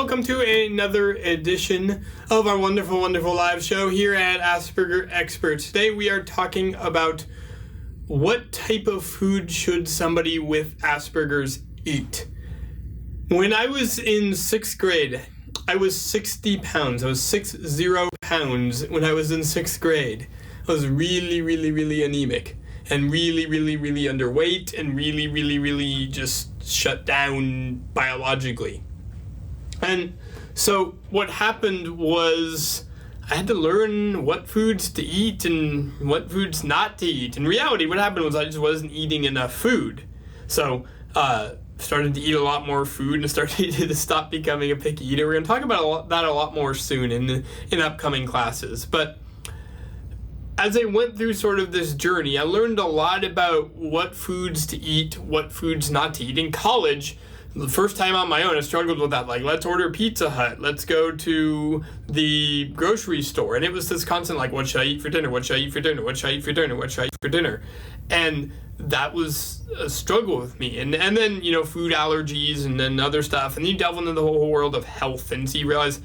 welcome to another edition of our wonderful, wonderful live show here at Asperger Experts. Today we are talking about what type of food should somebody with Asperger's eat. When I was in 6th grade, I was 60 pounds. I was 60 pounds when I was in 6th grade. I was really anemic and really underweight and really just shut down biologically. And so what happened was I had to learn what foods to eat and what foods not to eat. In reality, what happened was I just wasn't eating enough food. So started to eat a lot more food and started to stop becoming a picky eater. We're going to talk about that a lot more soon in upcoming classes. But as I went through sort of this journey, I learned a lot about what foods to eat, what foods not to eat. In college, the first time on my own, I struggled with that. Like, let's order Pizza Hut. Let's go to the grocery store. And it was this constant, like, what should I eat for dinner? What should I eat for dinner? What should I eat for dinner? What should I eat for dinner? And that was a struggle with me. And then, food allergies and then other stuff. And you delve into the whole world of health. And so you realize,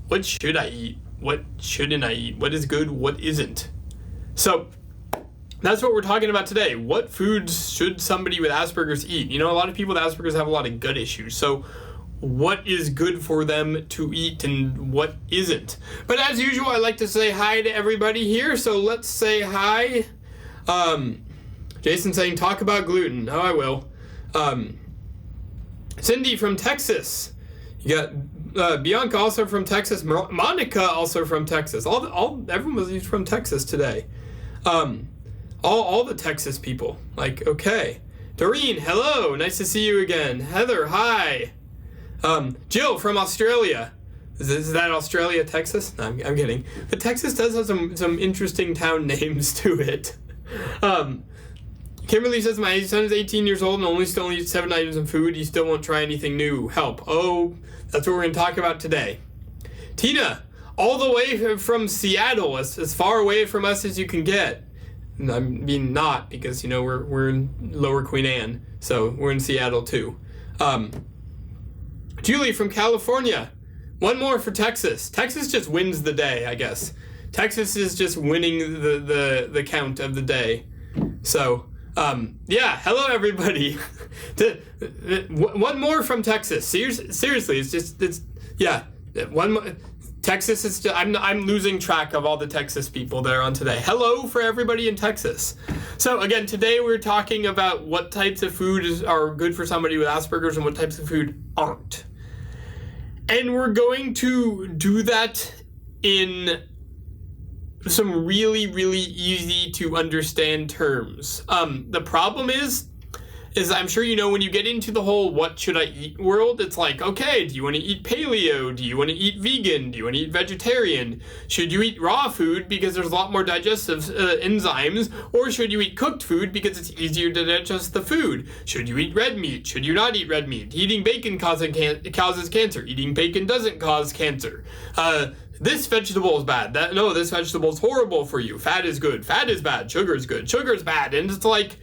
what should I eat? What shouldn't I eat? What is good? What isn't? So that's what we're talking about today. What foods should somebody with Asperger's eat? A lot of people with Asperger's have a lot of gut issues. So what is good for them to eat and what isn't? But as usual, I like to say hi to everybody here. So let's say hi. Jason saying, talk about gluten. Oh, I will. Cindy from Texas. You got Bianca also from Texas. Monica also from Texas. Everyone was from Texas today. All the Texas people. Like, okay. Doreen, hello. Nice to see you again. Heather, hi. Jill from Australia. Is that Australia, Texas? No, I'm kidding. But Texas does have some interesting town names to it. Kimberly says, my son is 18 years old and still eats 7 items of food. He still won't try anything new. Help. Oh, that's what we're going to talk about today. Tina, all the way from Seattle, as far away from us as you can get. I mean, not, because, we're in Lower Queen Anne, so we're in Seattle too. Julie from California. One more for Texas. Texas just wins the day, I guess. Texas is just winning the count of the day. So, hello everybody. One more from Texas. Seriously, one more. Texas is just, I'm losing track of all the Texas people that are on today. Hello for everybody in Texas. So again, today we're talking about what types of food are good for somebody with Asperger's and what types of food aren't. And we're going to do that in some really easy to understand terms. The problem is I'm sure when you get into the whole what should I eat world, it's like, okay, do you want to eat paleo? Do you want to eat vegan? Do you want to eat vegetarian? Should you eat raw food because there's a lot more digestive enzymes? Or should you eat cooked food because it's easier to digest the food? Should you eat red meat? Should you not eat red meat? Eating bacon causes cancer. Eating bacon doesn't cause cancer. This vegetable is bad. This vegetable is horrible for you. Fat is good. Fat is bad. Sugar is good. Sugar is bad. And it's like,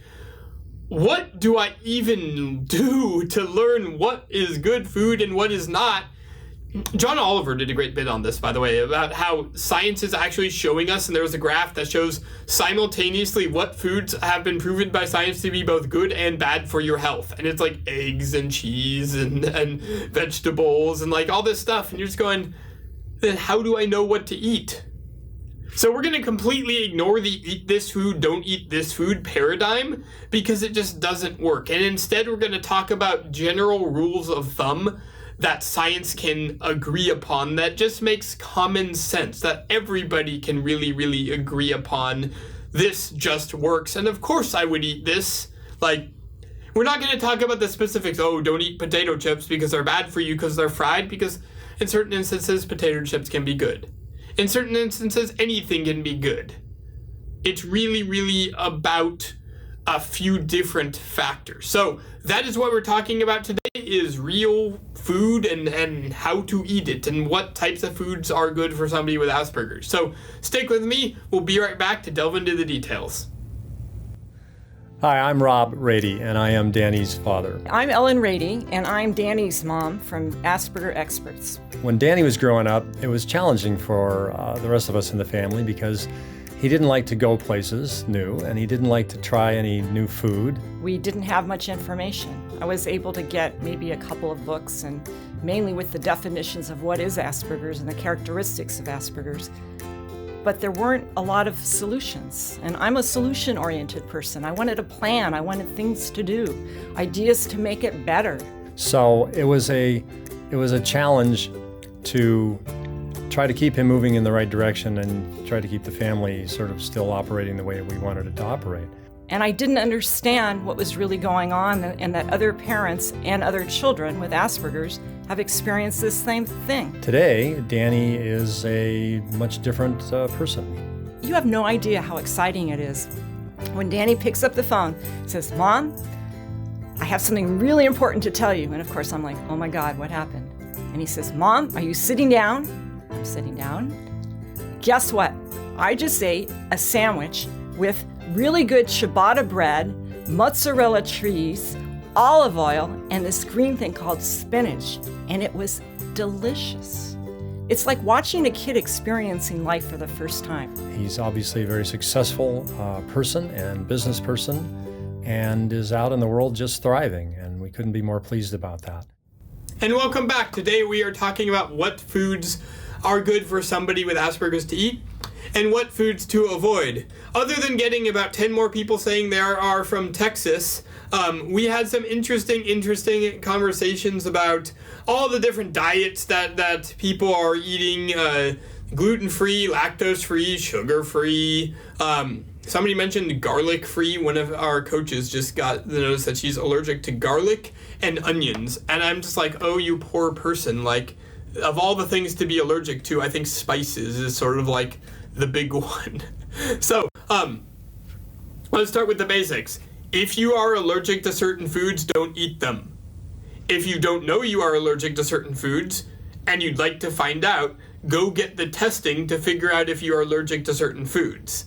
what do I even do to learn what is good food and what is not? John Oliver did a great bit on this, by the way, about how science is actually showing us, and there was a graph that shows simultaneously what foods have been proven by science to be both good and bad for your health. And it's like eggs and cheese and vegetables and like all this stuff. And you're just going, then how do I know what to eat? So we're going to completely ignore the eat this food, don't eat this food paradigm because it just doesn't work. And instead we're going to talk about general rules of thumb that science can agree upon that just makes common sense, that everybody can really agree upon. This just works. And of course I would eat this. Like, we're not going to talk about the specifics. Oh, don't eat potato chips because they're bad for you because they're fried, because in certain instances potato chips can be good. In certain instances, anything can be good. It's really about a few different factors. So that is what we're talking about today, is real food and how to eat it and what types of foods are good for somebody with Asperger's. So stick with me. We'll be right back to delve into the details. Hi, I'm Rob Rady, and I am Danny's father. I'm Ellen Rady, and I'm Danny's mom from Asperger Experts. When Danny was growing up, it was challenging for the rest of us in the family because he didn't like to go places new, and he didn't like to try any new food. We didn't have much information. I was able to get maybe a couple of books, and mainly with the definitions of what is Asperger's and the characteristics of Asperger's. But there weren't a lot of solutions. And I'm a solution-oriented person. I wanted a plan. I wanted things to do, ideas to make it better. So it was a challenge to try to keep him moving in the right direction and try to keep the family sort of still operating the way we wanted it to operate. And I didn't understand what was really going on, and that other parents and other children with Asperger's have experienced this same thing. Today, Danny is a much different person. You have no idea how exciting it is when Danny picks up the phone and says, "Mom, I have something really important to tell you." And of course, I'm like, "Oh my God, what happened?" And he says, "Mom, are you sitting down?" I'm sitting down. Guess what? I just ate a sandwich with really good ciabatta bread, mozzarella cheese, olive oil, and this green thing called spinach. And it was delicious. It's like watching a kid experiencing life for the first time. He's obviously a very successful person and business person and is out in the world just thriving, and we couldn't be more pleased about that. And welcome back. Today we are talking about what foods are good for somebody with Asperger's to eat and what foods to avoid. Other than getting about 10 more people saying they are from Texas, we had some interesting conversations about all the different diets that people are eating, gluten-free, lactose-free, sugar-free. Somebody mentioned garlic-free. One of our coaches just got the notice that she's allergic to garlic and onions. And I'm just like, oh, you poor person. Like, of all the things to be allergic to, I think spices is sort of like the big one. So, let's start with the basics. If you are allergic to certain foods, don't eat them. If you don't know you are allergic to certain foods and you'd like to find out, go get the testing to figure out if you are allergic to certain foods.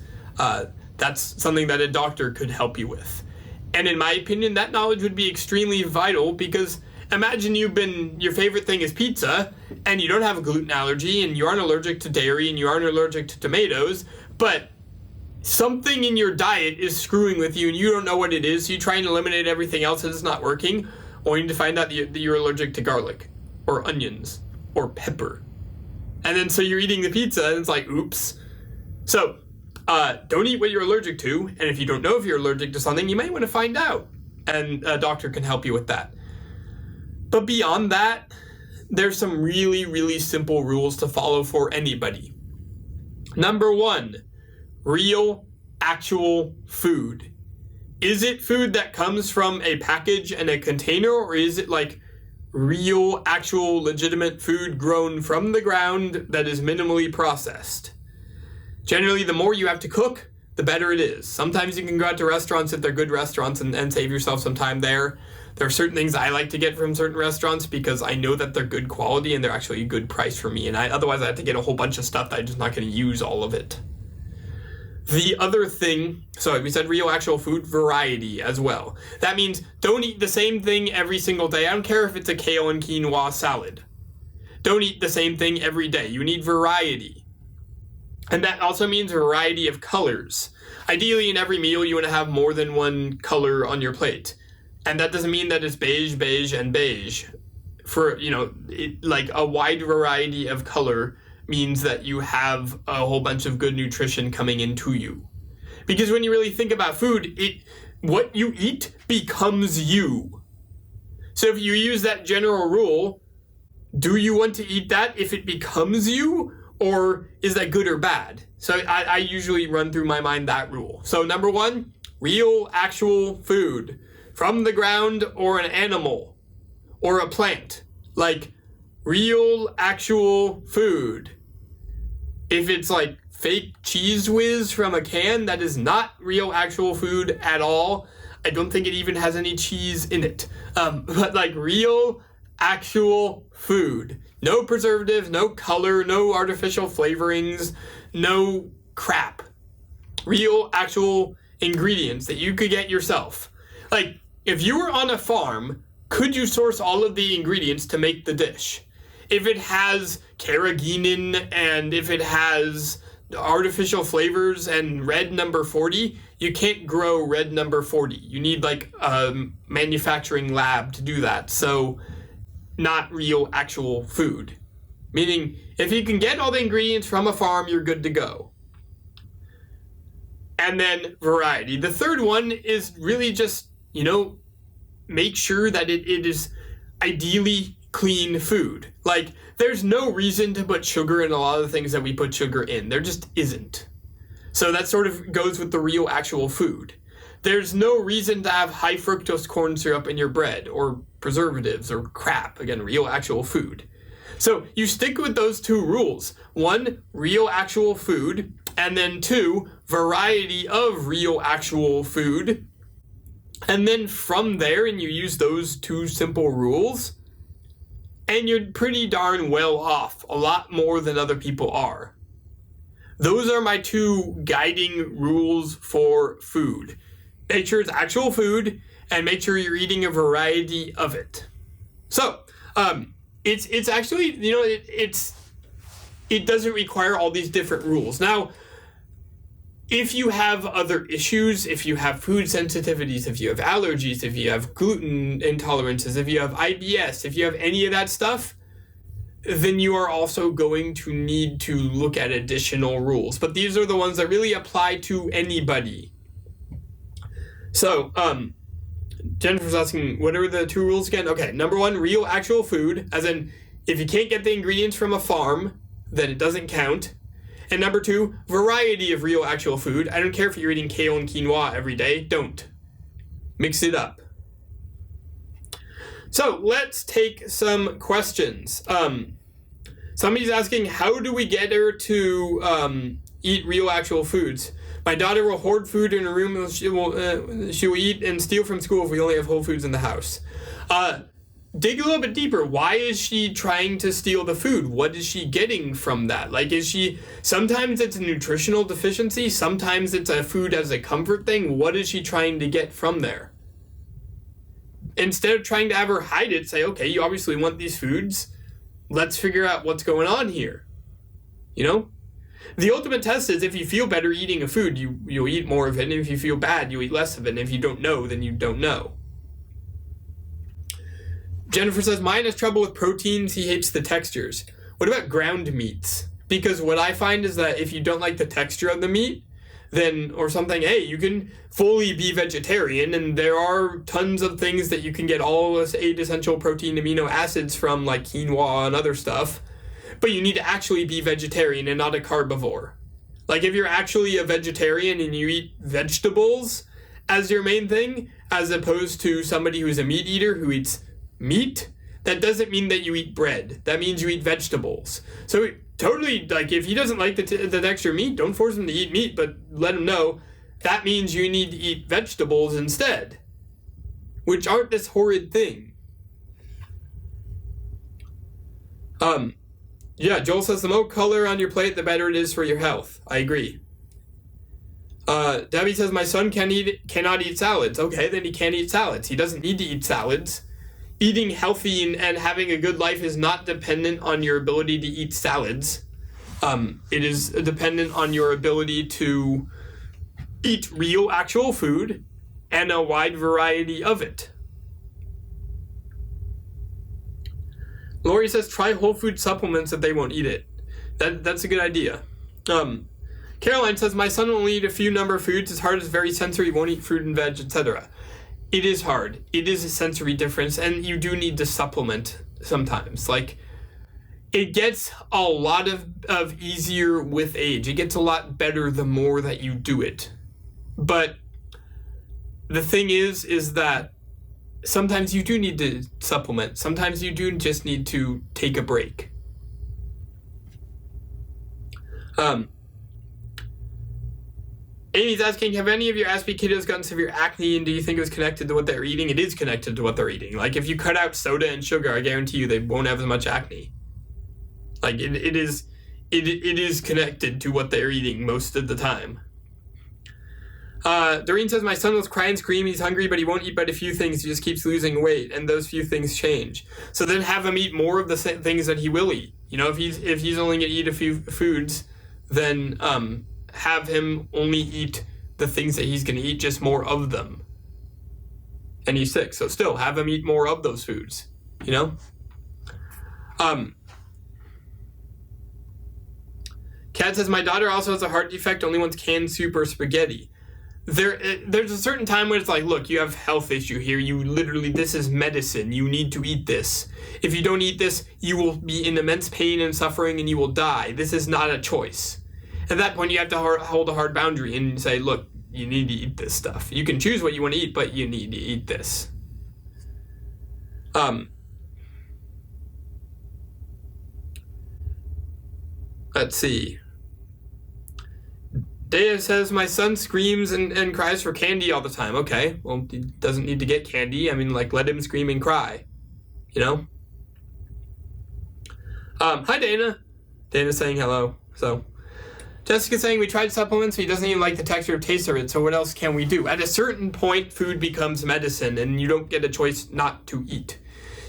That's something that a doctor could help you with. And in my opinion, that knowledge would be extremely vital because imagine your favorite thing is pizza and you don't have a gluten allergy and you aren't allergic to dairy and you aren't allergic to tomatoes, but something in your diet is screwing with you and you don't know what it is, so you try and eliminate everything else and it's not working, only to find out that you're allergic to garlic or onions or pepper. And then so you're eating the pizza and it's like, oops. So don't eat what you're allergic to, and if you don't know if you're allergic to something, you might want to find out, and a doctor can help you with that. But beyond that, there's some really simple rules to follow for anybody. Number 1, real, actual food. Is it food that comes from a package and a container, or is it like real, actual, legitimate food grown from the ground that is minimally processed? Generally, the more you have to cook, the better it is. Sometimes you can go out to restaurants if they're good restaurants and save yourself some time there. There are certain things I like to get from certain restaurants because I know that they're good quality and they're actually a good price for me. And otherwise I have to get a whole bunch of stuff that I'm just not going to use all of it. The other thing, so we said real actual food, variety as well. That means don't eat the same thing every single day. I don't care if it's a kale and quinoa salad. Don't eat the same thing every day. You need variety. And that also means a variety of colors. Ideally, in every meal, you want to have more than one color on your plate. And that doesn't mean that it's beige, beige, and beige. For, like a wide variety of color means that you have a whole bunch of good nutrition coming into you. Because when you really think about food, what you eat becomes you. So if you use that general rule, do you want to eat that if it becomes you? Or is that good or bad? So I usually run through my mind that rule. So number 1, real, actual food from the ground or an animal or a plant. Like real, actual food. If it's like fake Cheese Whiz from a can, that is not real, actual food at all. I don't think it even has any cheese in it. But like real, actual food. No preservatives, no color, no artificial flavorings, no crap. Real, actual ingredients that you could get yourself. Like, if you were on a farm, could you source all of the ingredients to make the dish? If it has carrageenan and if it has artificial flavors and red number 40, you can't grow red number 40. You need like a manufacturing lab to do that. So not real actual food. Meaning if you can get all the ingredients from a farm, you're good to go. And then variety. The third one is really just, make sure that it is ideally clean food. Like, there's no reason to put sugar in a lot of the things that we put sugar in. There just isn't. So that sort of goes with the real actual food. There's no reason to have high fructose corn syrup in your bread or preservatives or crap. Again, real actual food. So you stick with those two rules. 1, real actual food, and then 2, variety of real actual food. And then from there, and you use those 2 simple rules, and you're pretty darn well off, a lot more than other people are. Those are my 2 guiding rules for food. Make sure it's actual food, and make sure you're eating a variety of it. So, it's actually, it doesn't require all these different rules. Now, if you have other issues, if you have food sensitivities, if you have allergies, if you have gluten intolerances, if you have IBS, if you have any of that stuff, then you are also going to need to look at additional rules. But these are the ones that really apply to anybody. So, Jennifer's asking, what are the 2 rules again? Okay, number 1, real actual food, as in, if you can't get the ingredients from a farm, then it doesn't count. And number 2, variety of real actual food. I don't care if you're eating kale and quinoa every day. Don't. Mix it up. So let's take some questions. Somebody's asking, how do we get her to eat real actual foods? My daughter will hoard food in her room and she will eat and steal from school if we only have whole foods in the house. Dig a little bit deeper. Why is she trying to steal the food? What is she getting from that? Like, sometimes it's a nutritional deficiency, sometimes it's a food as a comfort thing. What is she trying to get from there? Instead of trying to have her hide it, say, okay, you obviously want these foods. Let's figure out what's going on here. The ultimate test is if you feel better eating a food, you'll eat more of it. And if you feel bad, you eat less of it. And if you don't know, then you don't know. Jennifer says, mine has trouble with proteins. He hates the textures. What about ground meats? Because what I find is that if you don't like the texture of the meat, then, or something, hey, you can fully be vegetarian, and there are tons of things that you can get all this 8 essential protein amino acids from, like quinoa and other stuff, but you need to actually be vegetarian and not a carbivore. Like, if you're actually a vegetarian and you eat vegetables as your main thing, as opposed to somebody who's a meat eater who eats meat, that doesn't mean that you eat bread. That means you eat vegetables. So totally, like, if he doesn't like the texture of meat, don't force him to eat meat, but let him know that means you need to eat vegetables instead, which aren't this horrid thing. Yeah, Joel says the more color on your plate, the better it is for your health. I agree. Debbie says my son cannot eat salads. Okay, then he can't eat salads. He doesn't need to eat salads. Eating healthy and having a good life is not dependent on your ability to eat salads. It is dependent on your ability to eat real actual food and a wide variety of it. Lori says try whole food supplements if they won't eat it. That's a good idea. Caroline says my son will only eat a few number of foods. His heart is very sensory, won't eat fruit and veg, etc. It is hard. It is a sensory difference, and you do need to supplement sometimes. Like, it gets a lot of easier with age. It gets a lot better the more that you do it. But the thing is that sometimes you do need to supplement. Sometimes you do just need to take a break. Amy's asking, have any of your Aspie kiddos gotten severe acne, and do you think it was connected to what they're eating? It is connected to what they're eating. Like, if you cut out soda and sugar, I guarantee you they won't have as much acne. Like, it is connected to what they're eating most of the time. Doreen says, my son will cry and scream. He's hungry, but he won't eat but a few things. He just keeps losing weight, and those few things change. So then have him eat more of the things that he will eat. You know, if he's only going to eat a few foods, then have him only eat the things that he's going to eat, just more of them. And he's 6, so still have him eat more of those foods. You know. Kat says, my daughter also has a heart defect. Only wants canned soup or spaghetti. There's a certain time when it's like, look, you have a health issue here. You literally, this is medicine. You need to eat this. If you don't eat this, you will be in immense pain and suffering and you will die. This is not a choice. At that point, you have to hold a hard boundary and say, look, you need to eat this stuff. You can choose what you want to eat, but you need to eat this. Let's see. Dea says, my son screams and cries for candy all the time. Okay, well, he doesn't need to get candy. I mean, like, let him scream and cry, you know? Hi, Dana. Dana's saying hello. So, Jessica's saying, we tried supplements, but he doesn't even like the texture or taste of it, so what else can we do? At a certain point, food becomes medicine, and you don't get a choice not to eat.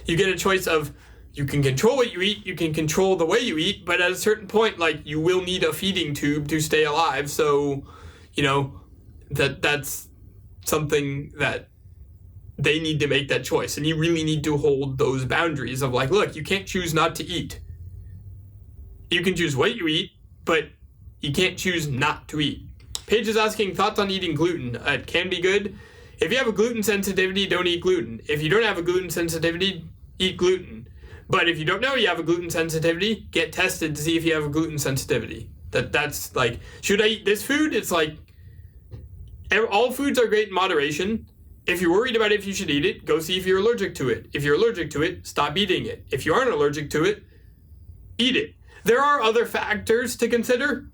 You get a choice of, you can control what you eat, you can control the way you eat, but at a certain point, like, you will need a feeding tube to stay alive, so, you know, that's something that they need to make that choice, and you really need to hold those boundaries of, like, look, you can't choose not to eat. You can choose what you eat, but you can't choose not to eat. Paige is asking, thoughts on eating gluten? It can be good. If you have a gluten sensitivity, don't eat gluten. If you don't have a gluten sensitivity, eat gluten. But if you don't know you have a gluten sensitivity, get tested to see if you have a gluten sensitivity. That's like, should I eat this food? It's like, all foods are great in moderation. If you're worried about if you should eat it, go see if you're allergic to it. If you're allergic to it, stop eating it. If you aren't allergic to it, eat it. There are other factors to consider.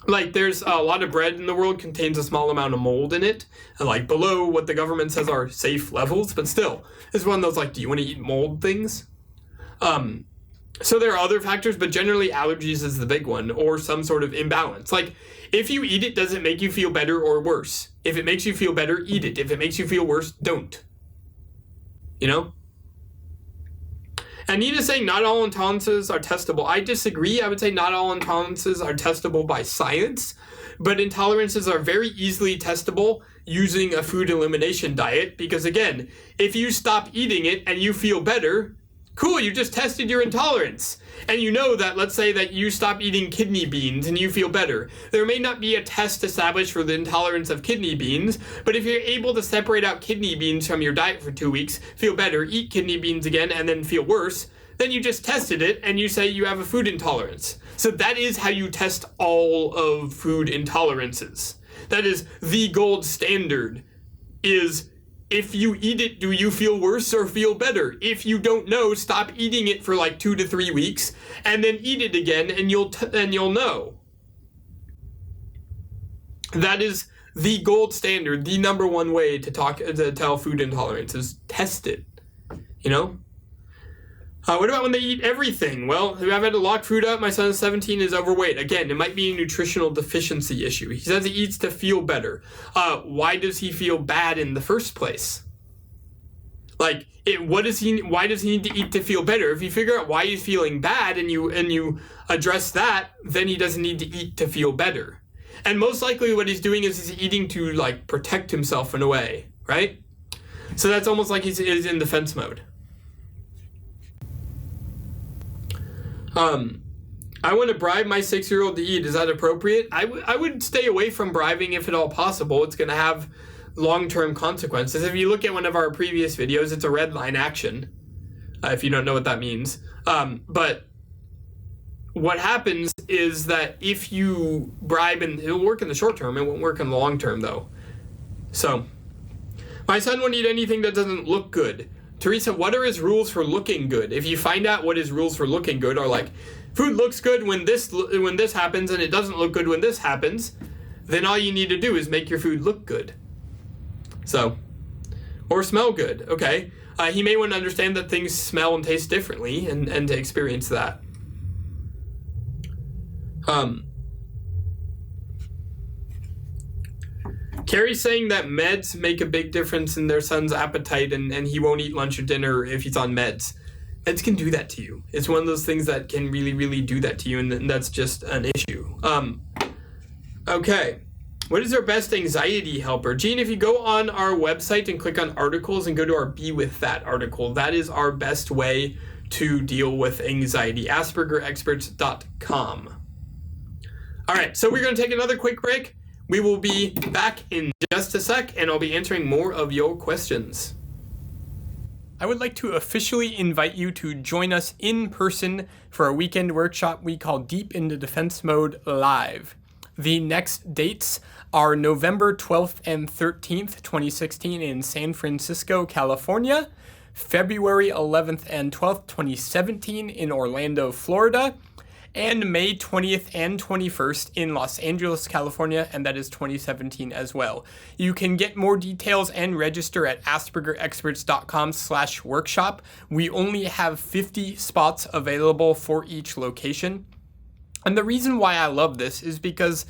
Like, there's a lot of bread in the world contains a small amount of mold in it, and like below what the government says are safe levels, but still, it's one of those, like, do you want to eat mold things? So there are other factors, but generally allergies is the big one, or some sort of imbalance. Like, if you eat it, does it make you feel better or worse? If it makes you feel better, eat it. If it makes you feel worse, don't. You know? And Nina's saying not all intolerances are testable. I disagree. I would say not all intolerances are testable by science, but intolerances are very easily testable using a food elimination diet, because again, if you stop eating it and you feel better, cool, you just tested your intolerance. And you know that, let's say that you stop eating kidney beans and you feel better. There may not be a test established for the intolerance of kidney beans, but if you're able to separate out kidney beans from your diet for 2 weeks, feel better, eat kidney beans again, and then feel worse, then you just tested it and you say you have a food intolerance. So that is how you test all of food intolerances. That is the gold standard, is if you eat it, do you feel worse or feel better? If you don't know, stop eating it for like 2 to 3 weeks, and then eat it again, and you'll know. That is the gold standard, the number one way to tell food intolerance is test it. You know. What about when they eat everything? Well, I've had to lock food up. My son is 17, is overweight. Again, it might be a nutritional deficiency issue. He says he eats to feel better. Why does he feel bad in the first place? Like, why does he need to eat to feel better? If you figure out why he's feeling bad and you address that, then he doesn't need to eat to feel better. And most likely what he's doing is he's eating to, like, protect himself in a way, right? So that's almost like he's in defense mode. I want to bribe my 6-year-old to eat. Is that appropriate? I would stay away from bribing if at all possible. It's going to have long-term consequences. If you look at one of our previous videos, it's a red line action, if you don't know what that means. But what happens is that if you bribe, and it'll work in the short term, it won't work in the long term, though. So, my son won't eat anything that doesn't look good. Teresa, what are his rules for looking good? If you find out what his rules for looking good are, like, food looks good when this happens and it doesn't look good when this happens, then all you need to do is make your food look good. So, or smell good, okay? He may want to understand that things smell and taste differently and to experience that. Carrie's saying that meds make a big difference in their son's appetite, and he won't eat lunch or dinner if he's on meds. Meds can do that to you. It's one of those things that can really, really do that to you, and that's just an issue. Okay. What is our best anxiety helper? Gene, if you go on our website and click on articles and go to our Be With That article, that is our best way to deal with anxiety. AspergerExperts.com. All right, so we're going to take another quick break. We will be back in just a sec, and I'll be answering more of your questions. I would like to officially invite you to join us in person for a weekend workshop we call Deep into Defense Mode Live. The next dates are November 12th and 13th, 2016 in San Francisco, California, February 11th and 12th, 2017 in Orlando, Florida, and May 20th and 21st in Los Angeles, California, and that is 2017 as well. You can get more details and register at aspergerexperts.com/workshop. We only have 50 spots available for each location. And the reason why I love this is because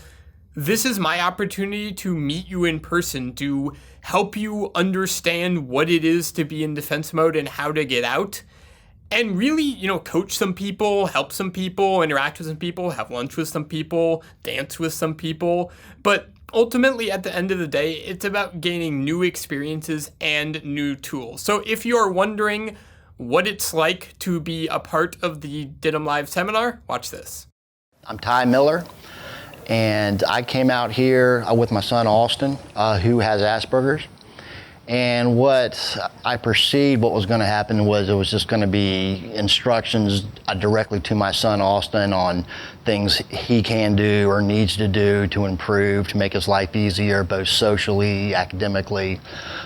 this is my opportunity to meet you in person, to help you understand what it is to be in defense mode and how to get out. And really, coach some people, help some people, interact with some people, have lunch with some people, dance with some people. But ultimately, at the end of the day, it's about gaining new experiences and new tools. So if you are wondering what it's like to be a part of the Didim Live seminar, watch this. I'm Ty Miller, and I came out here with my son Austin, who has Asperger's. And what I perceived what was going to happen was it was just going to be instructions directly to my son Austin on things he can do or needs to do to improve, to make his life easier, both socially, academically.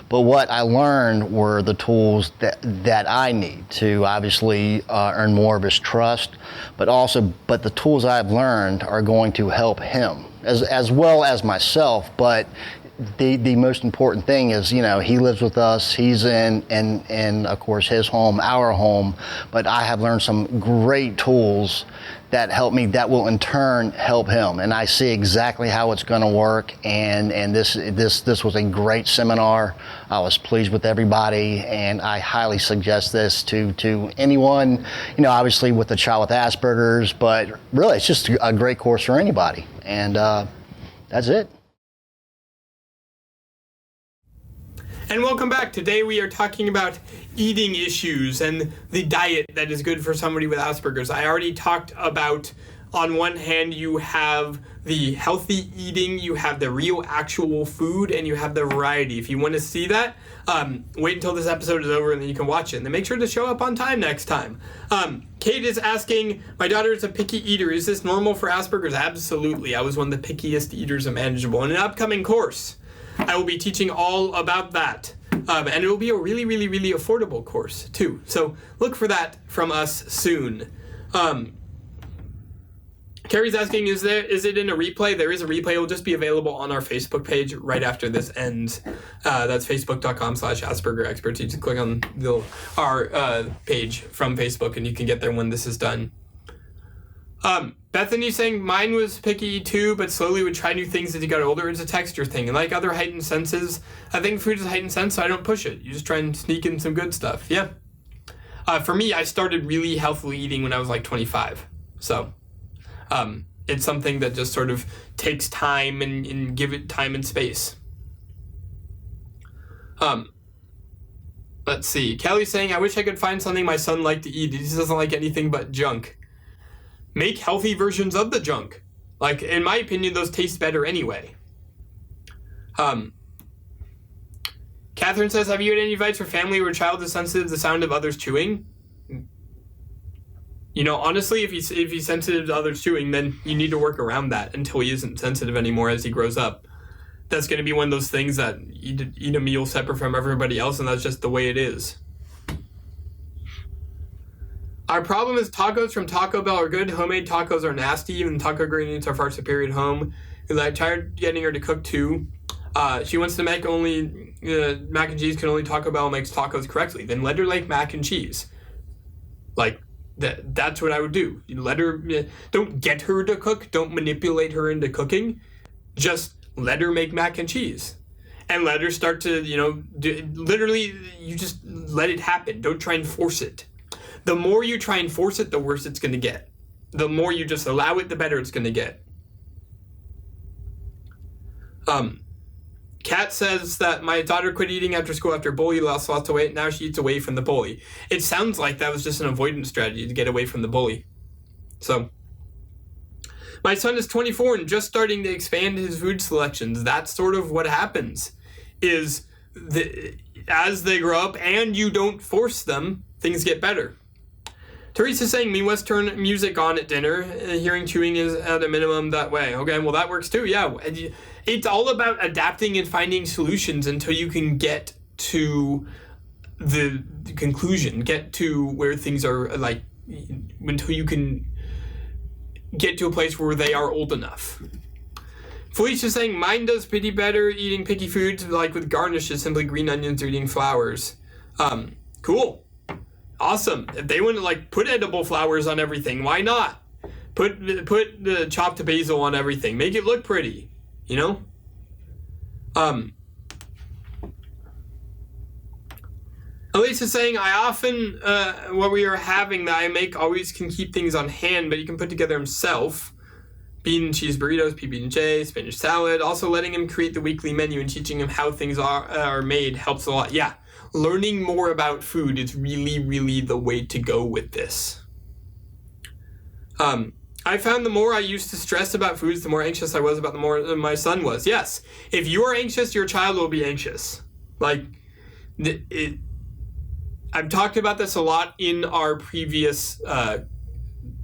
But what I learned were the tools that I need to obviously earn more of his trust, but the tools I've learned are going to help him as well as myself. But the most important thing is, he lives with us. He's in of course, his home, our home. But I have learned some great tools that help me, that will in turn help him. And I see exactly how it's going to work. And this was a great seminar. I was pleased with everybody, and I highly suggest this to anyone, obviously with a child with Asperger's, but really it's just a great course for anybody. And that's it. And welcome back. Today we are talking about eating issues and the diet that is good for somebody with Asperger's. I already talked about, on one hand, you have the healthy eating, you have the real actual food, and you have the variety. If you want to see that, wait until this episode is over and then you can watch it. And then make sure to show up on time next time. Kate is asking, my daughter is a picky eater. Is this normal for Asperger's? Absolutely. I was one of the pickiest eaters imaginable. In an upcoming course, I will be teaching all about that. And it will be a really, really, really affordable course, too. So look for that from us soon. Carrie's asking, is it in a replay? There is a replay. It will just be available on our Facebook page right after this ends. That's facebook.com/AspergerExperts. You just click on our page from Facebook, and you can get there when this is done. Bethany saying, mine was picky too, but slowly would try new things as he got older. It's a texture thing. And like other heightened senses, I think food is a heightened sense, so I don't push it. You just try and sneak in some good stuff. Yeah. For me, I started really healthily eating when I was like 25. So it's something that just sort of takes time and give it time and space. Let's see. Kelly's saying, I wish I could find something my son liked to eat. He just doesn't like anything but junk. Make healthy versions of the junk. Like, in my opinion, those taste better anyway. Catherine says, have you had any advice for family where a child is sensitive to the sound of others chewing? Honestly, if he's sensitive to others chewing, then you need to work around that until he isn't sensitive anymore as he grows up. That's going to be one of those things that eat a meal separate from everybody else, and that's just the way it is. Our problem is tacos from Taco Bell are good. Homemade tacos are nasty. Even taco ingredients are far superior at home. And I tried getting her to cook too. She wants to make only mac and cheese. Can only Taco Bell makes tacos correctly. Then let her make mac and cheese. Like that's what I would do. You let her. Don't get her to cook. Don't manipulate her into cooking. Just let her make mac and cheese. and let her start to, literally, you just let it happen. Don't try and force it. The more you try and force it, the worse it's going to get. The more you just allow it, the better it's going to get. Kat says that my daughter quit eating after school after bully, lost lots of weight. Now she eats away from the bully. It sounds like that was just an avoidance strategy to get away from the bully. So, my son is 24 and just starting to expand his food selections. That's sort of what happens, is as they grow up and you don't force them, things get better. Teresa's saying we must turn music on at dinner. Hearing chewing is at a minimum that way. Okay, well that works too, yeah. It's all about adapting and finding solutions until you can get to the conclusion, get to where things are like, until you can get to a place where they are old enough. Felicia's saying mine does pretty better eating picky foods, like with garnishes, simply green onions or eating flowers. Cool. Awesome. If they want to put edible flowers on everything, why not? Put the chopped basil on everything. Make it look pretty, Elisa's saying, I often, what we are having that I make always can keep things on hand, but you can put together himself. Bean and cheese burritos, PB&J, spinach salad. Also letting him create the weekly menu and teaching him how things are made helps a lot. Yeah, learning more about food is really, really the way to go with this. I found the more I used to stress about foods, the more anxious I was about the more my son was. Yes, if you are anxious, your child will be anxious. I've talked about this a lot in our previous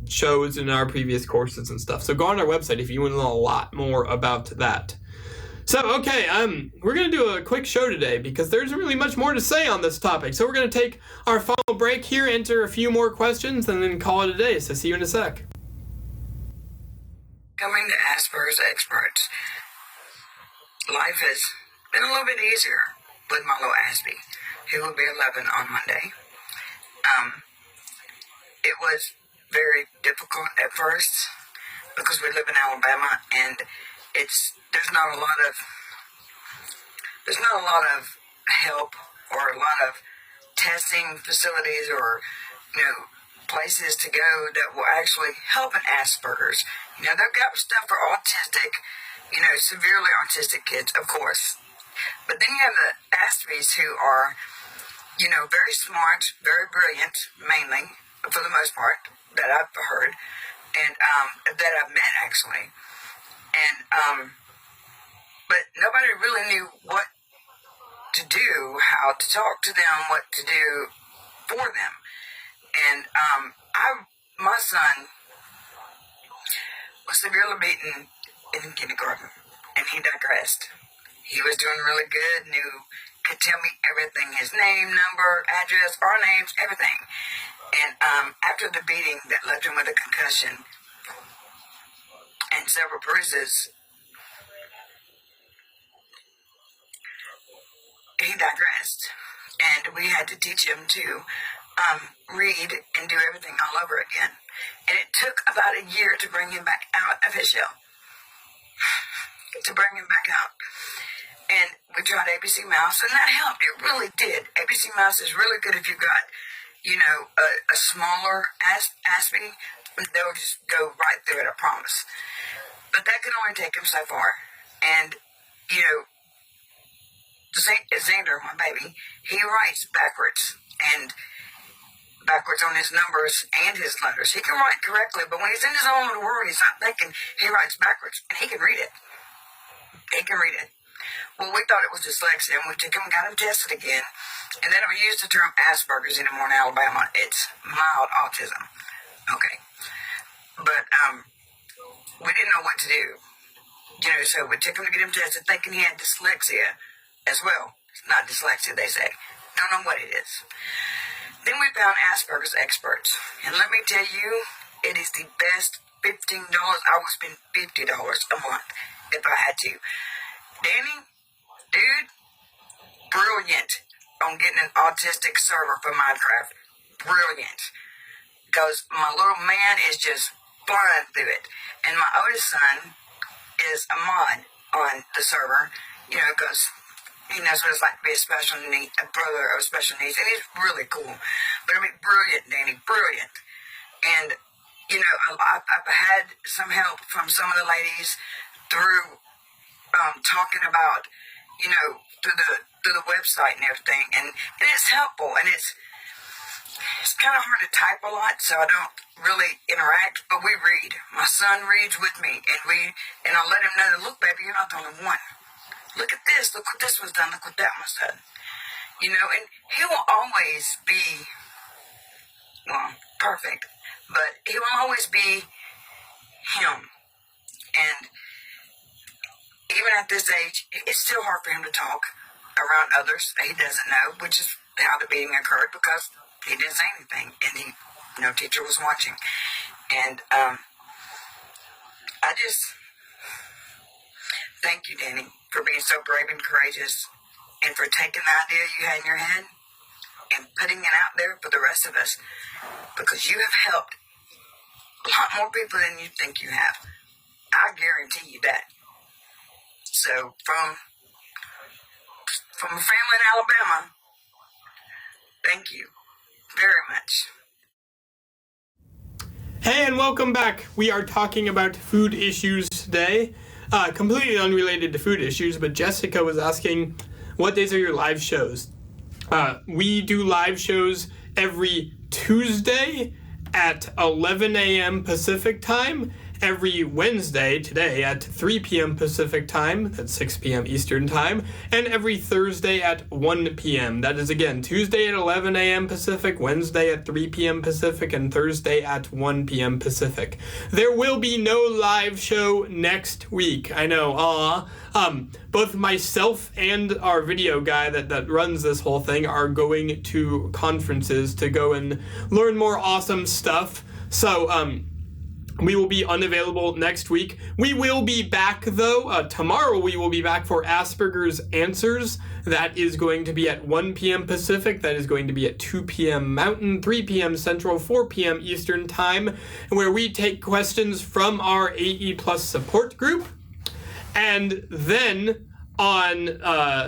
shows and our previous courses and stuff. So go on our website if you want to know a lot more about that. So, okay, we're going to do a quick show today because there's really much more to say on this topic. So we're going to take our final break here, answer a few more questions, and then call it a day. So see you in a sec. Coming to Asperger's experts, life has been a little bit easier with my little Aspie, who will be 11 on Monday. It was very difficult at first because we live in Alabama and there's not a lot of help or a lot of testing facilities or places to go that will actually help an Asperger's. They've got stuff for autistic, severely autistic kids, of course. But then you have the Aspies who are, very smart, very brilliant, mainly, for the most part, that I've heard, and that I've met, actually. And, but nobody really knew what to do, how to talk to them, what to do for them. And my son was severely beaten in kindergarten, and he digressed. He was doing really good, could tell me everything, his name, number, address, our names, everything. And after the beating that left him with a concussion and several bruises, he digressed. And we had to teach him to read and do everything all over again. And it took about a year to bring him back out of his shell. And we tried ABC Mouse, and that helped. It really did. ABC Mouse is really good if you've got, a smaller Aspie. They'll just go right through it, I promise. But that can only take him so far. And, Xander, my baby, he writes backwards on his numbers and his letters. He can write correctly, but when he's in his own little world, he's not thinking, he writes backwards, and he can read it. Well, we thought it was dyslexia, and we took him and got him tested again, and they don't use the term Asperger's anymore in Alabama. It's mild autism. Okay. But we didn't know what to do. So we took him to get him tested thinking he had dyslexia as well. It's not dyslexia, they say. Don't know what it is. Then we found Asperger's experts. And let me tell you, it is the best $15. I would spend $50 a month if I had to. Danny, dude, brilliant on getting an autistic server for Minecraft. Brilliant. Because my little man is just flying through it. And my oldest son is a mod on the server, because he knows what it's like to be a brother of special needs, and he's really cool. But I mean, brilliant, Danny, brilliant. And, you know, I've had some help from some of the ladies through talking about, you know, through the website and everything, and it's helpful, and it's kind of hard to type a lot, so I don't really interact, but we read. My son reads with me, and I'll let him know that, look, baby, you're not the only one. Look at this. Look what this was done. Look what that was done. You know, and he will always be, well, perfect, but he will always be him. And even at this age, it's still hard for him to talk around others that he doesn't know, which is how the beating occurred, because he didn't say anything, and no teacher was watching. And I just thank you, Danny, for being so brave and courageous, and for taking the idea you had in your head and putting it out there for the rest of us, because you have helped a lot more people than you think you have. I guarantee you that. So from a family in Alabama, thank you very much. Hey, and welcome back. We are talking about food issues today. Completely unrelated to food issues, but Jessica was asking, what days are your live shows? We do live shows every Tuesday at 11 a.m. Pacific time, every Wednesday, today, at 3 p.m. Pacific time, that's 6 p.m. Eastern time, and every Thursday at 1 p.m. That is, again, Tuesday at 11 a.m. Pacific, Wednesday at 3 p.m. Pacific, and Thursday at 1 p.m. Pacific. There will be no live show next week. I know, both myself and our video guy that runs this whole thing are going to conferences to go and learn more awesome stuff. So, we will be unavailable next week. We will be back, though. Tomorrow we will be back for Asperger's Answers. That is going to be at 1 p.m. Pacific. That is going to be at 2 p.m. Mountain, 3 p.m. Central, 4 p.m. Eastern Time, where we take questions from our AE Plus support group. And then on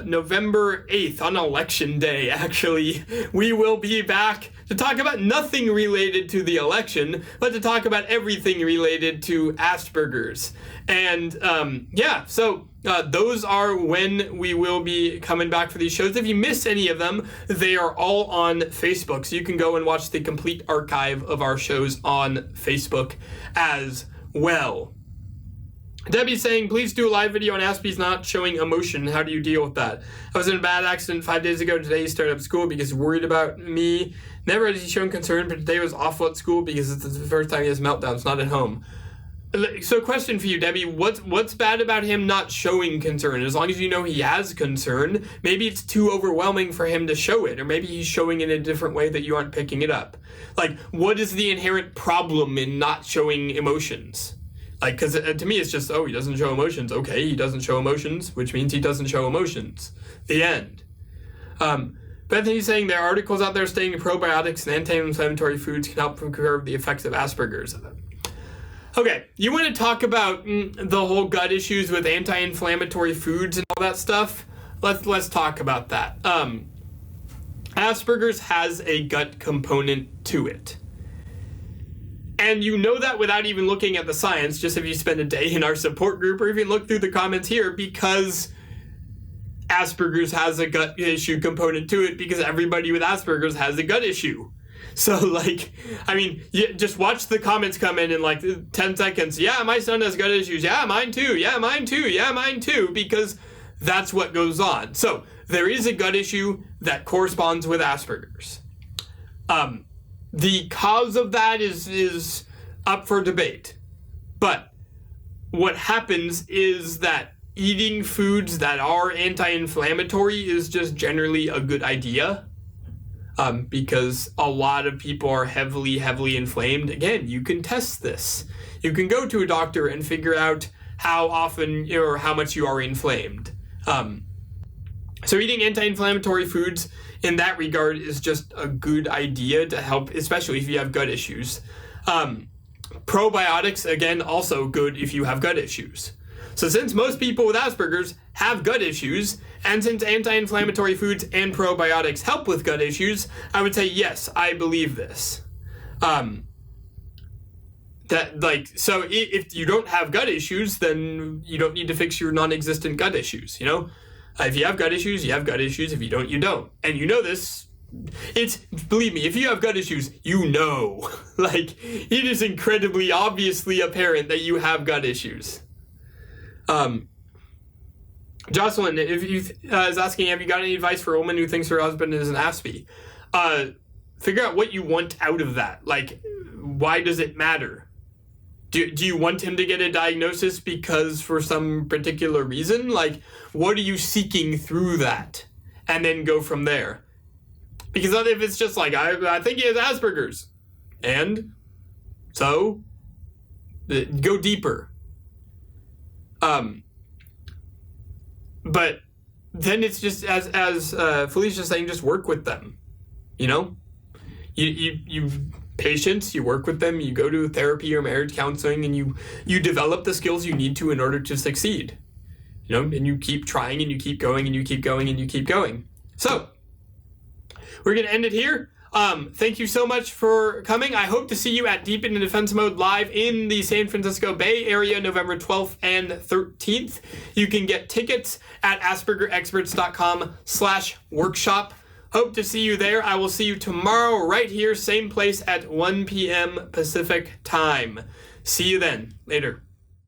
November 8th, on Election Day, actually, we will be back to talk about nothing related to the election, but to talk about everything related to Asperger's. And so those are when we will be coming back for these shows. If you miss any of them, they are all on Facebook, so you can go and watch the complete archive of our shows on Facebook as well. Debbie's saying, please do a live video on Aspie's not showing emotion. How do you deal with that? I was in a bad accident 5 days ago. Today he started up school because he's worried about me. Never has he shown concern, but today was awful at school because it's the first time he has meltdowns, not at home. So question for you, Debbie, what's bad about him not showing concern? As long as you know he has concern, maybe it's too overwhelming for him to show it, or maybe he's showing it in a different way that you aren't picking it up. Like, what is the inherent problem in not showing emotions? Like, because to me, it's just, he doesn't show emotions. Okay, he doesn't show emotions, which means he doesn't show emotions. The end. Bethany's saying there are articles out there stating probiotics and anti-inflammatory foods can help curb the effects of Asperger's. Okay, you want to talk about the whole gut issues with anti-inflammatory foods and all that stuff? Let's talk about that. Asperger's has a gut component to it. And you know that without even looking at the science, just if you spend a day in our support group or even look through the comments here, because Asperger's has a gut issue component to it, because everybody with Asperger's has a gut issue. So, just watch the comments come in 10 seconds. Yeah, my son has gut issues. Yeah, mine too. Yeah, mine too. Yeah, mine too. Because that's what goes on. So, there is a gut issue that corresponds with Asperger's. The cause of that is up for debate. But what happens is that eating foods that are anti-inflammatory is just generally a good idea. Because a lot of people are heavily inflamed. Again, you can test this. You can go to a doctor and figure out how often or how much you are inflamed. So eating anti-inflammatory foods in that regard is just a good idea to help, especially if you have gut issues. Probiotics, again, also good if you have gut issues. So since most people with Asperger's have gut issues, and since anti-inflammatory foods and probiotics help with gut issues, I would say yes, I believe this. So if you don't have gut issues, then you don't need to fix your non-existent gut issues, you know? If you have gut issues, you have gut issues. If you don't, you don't. And you know this. Believe me, if you have gut issues, you know. Like, it is incredibly obviously apparent that you have gut issues. Jocelyn, if you is asking, have you got any advice for a woman who thinks her husband is an Aspie? Figure out what you want out of that. Like, why does it matter? Do you want him to get a diagnosis because for some particular reason? Like, what are you seeking through that? And then go from there. Because if it's just like, I think he has Asperger's. And? So? Go deeper. But then it's just, as Felicia's saying, just work with them. You know? You patients, you work with them, you go to therapy or marriage counseling, and you develop the skills you need to in order to succeed. You know, and you keep trying, and you keep going, and you keep going, and you keep going. So, we're going to end it here. Thank you so much for coming. I hope to see you at Deep in Defense Mode live in the San Francisco Bay Area, November 12th and 13th. You can get tickets at aspergerexperts.com/workshop. Hope to see you there. I will see you tomorrow right here, same place at 1 p.m. Pacific time. See you then. Later.